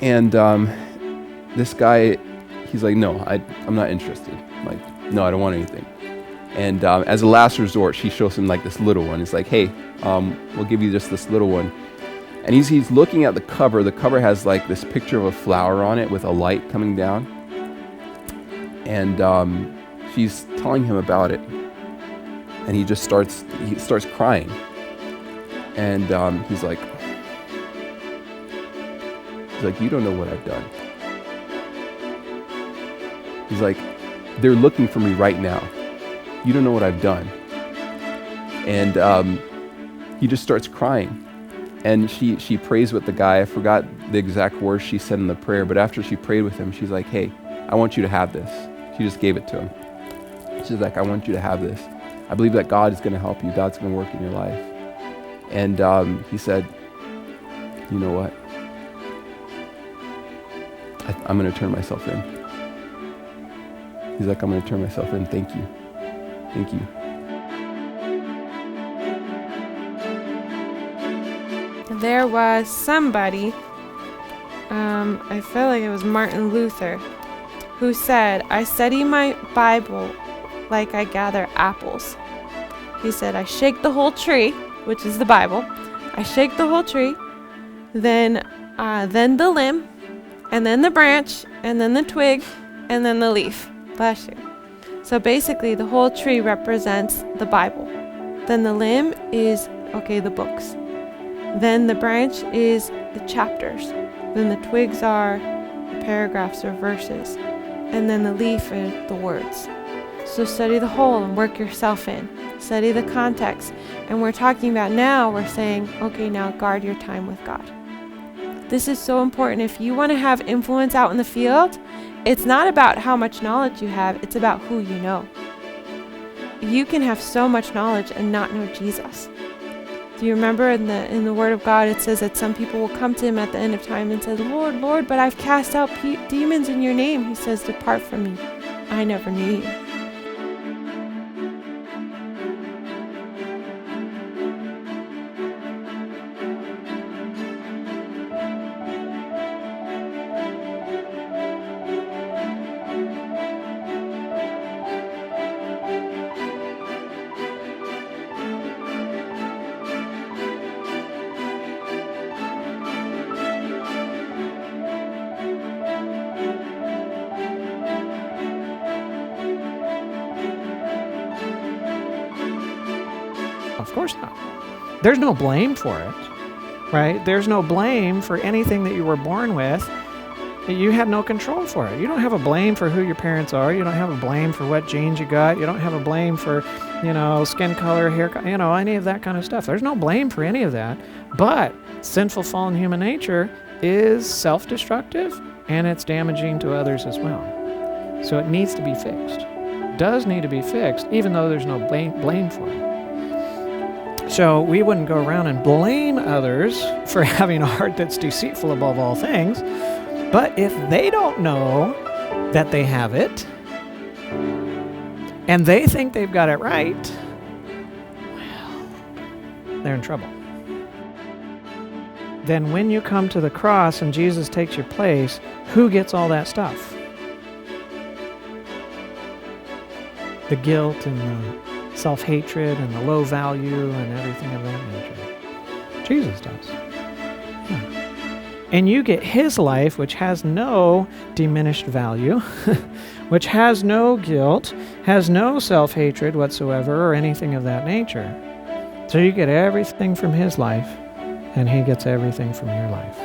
And this guy, he's like, no, I'm not interested. I'm like, no, I don't want anything. And as a last resort, she shows him like this little one. He's like, hey, we'll give you just this little one. And he's looking at the cover. The cover has like this picture of a flower on it with a light coming down. And she's telling him about it. And he starts crying. And he's like, you don't know what I've done. He's like, they're looking for me right now. You don't know what I've done. And he just starts crying. And she prays with the guy. I forgot the exact words she said in the prayer, but after she prayed with him, she's like, hey, I want you to have this. She just gave it to him. She's like, I want you to have this. I believe that God is going to help you. God's going to work in your life. And he said, you know what? I'm going to turn myself in. He's like, I'm going to turn myself in. Thank you. Thank you. There was somebody, I feel like it was Martin Luther, who said, I study my Bible like I gather apples. He said, I shake the whole tree, which is the Bible. I shake the whole tree, then the limb, and then the branch, and then the twig, and then the leaf. Bless you. So basically, the whole tree represents the Bible. Then the limb is, the books. Then the branch is the chapters. Then the twigs are the paragraphs or verses. And then the leaf is the words. So study the whole and work yourself in. Study the context. And we're talking about now, we're saying, now guard your time with God. This is so important. If you want to have influence out in the field, it's not about how much knowledge you have, it's about who you know. You can have so much knowledge and not know Jesus. Do you remember in the Word of God, it says that some people will come to him at the end of time and say, Lord, Lord, but I've cast out demons in your name. He says, depart from me. I never knew you. Of course not. There's no blame for it, right? There's no blame for anything that you were born with. You had no control for it. You don't have a blame for who your parents are. You don't have a blame for what genes you got. You don't have a blame for, skin color, hair, any of that kind of stuff. There's no blame for any of that. But sinful fallen human nature is self-destructive and it's damaging to others as well. So it needs to be fixed. It does need to be fixed, even though there's no blame for it. So we wouldn't go around and blame others for having a heart that's deceitful above all things. But if they don't know that they have it, and they think they've got it right, well, they're in trouble. Then when you come to the cross and Jesus takes your place, who gets all that stuff? The guilt and the self-hatred and the low value and everything of that nature. Jesus does. Yeah. And you get his life, which has no diminished value, which has no guilt, has no self-hatred whatsoever or anything of that nature. So you get everything from his life, and he gets everything from your life.